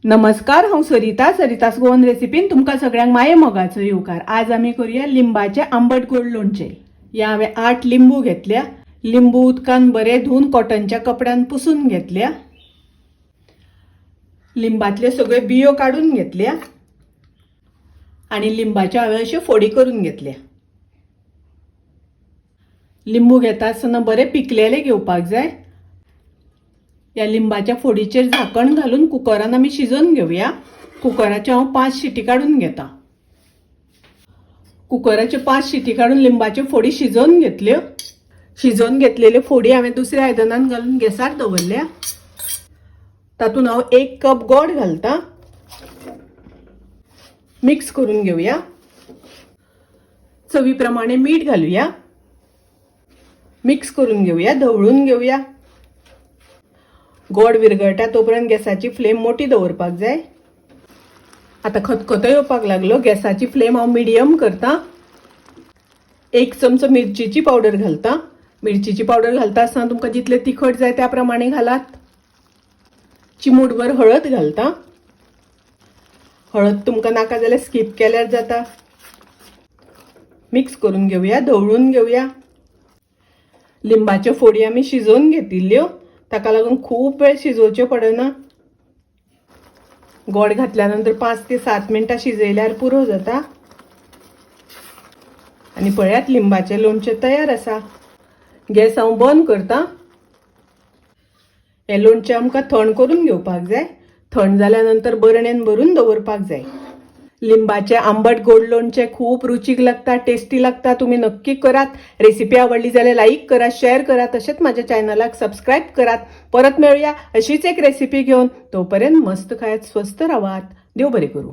नमस्कार, हांव सरितास गोवन रेसिपीन तुमकां सगळ्यांक माये मोगाचो येवकार। आज आमी करूया लिंबाचे आंबट गोड लोणचें। या हांवें 8 लिंबू घेतल्या। लिंबू उदकान बरे धुवन कॉटनच्या कपड्यान पुसून घेतल्या। लिंबातले सगळे बियो काढून घेतल्या आणि लिंबाच्या हांवें अशे फोडी करून घेतल्या। लिंबू घेता आसतना बरे पिकलेले घेवपाक जाय। या लिंबाच्या फोडीचेर झाकण घालून कुकरान आमी शिजोवन घेवया। कुकराचे हांव 5 शिटी काढून घेता। कुकराचे 5 शिटी काढून लिंबाचे फोडी शिजोवन घेतल्यो। शिजोवन घेतलेले फोडी हांवें दुसऱ्या आयदनान घालून गॅसार दवरल्या। तातून हांव 1 कप गोड घालता। मिक्स करून घेवया। चवी प्रमाणे मीठ घालूया। मिक्स करून घेवया, ढवळून घेवया। गोड विरगळटा तोपर्यंत गॅसाची फ्लेम मोठी दवरपाक जाय। आता खतखतो येवपाक लागलो। गॅसाची फ्लेम हांव मिडियम करता। 1 चमचो मिरचीची पावडर घालता। मिरचीची पावडर घालता आसतना तुमकां जितले तिखट जाय त्या प्रमाणे घालात। चिमूटभर हळद घालता। हळद तुमकां नाका जाल्यार स्किप केल्यार जाता। मिक्स करून घेवया, ढवळून घेवया। लिंबाच्यो फोडी आमी शिजोवन घेतिल्ल्यो, ताका लागून खूप वेळ शिजोवचे पडना। गोड घातल्यानंतर 5 ते 7 मिनटां शिजयल्यार पुरो जाता। आणि पळयात लिंबाचे लोणचें तयार आसा। गॅस हांव बंद करता। हे लोणचें आमकां थंड करून घेवपाक जाय। थंड जाल्यानंतर बरणेन भरून दवरपाक जाय। लिंबाचे आंबट गोड लोणचें खूप रुचीक लागता, टेस्टी लागता। तुम्ही नक्की करात। रेसिपी आवडली जाल्यार लाईक करा, शेअर करा, तसेच माझ्या चॅनलाक सबस्क्राईब करात। परत मिळूया अशीच एक रेसिपी घेऊन। तोपर्यंत मस्त खायत स्वस्त राहात। देव बरे करू।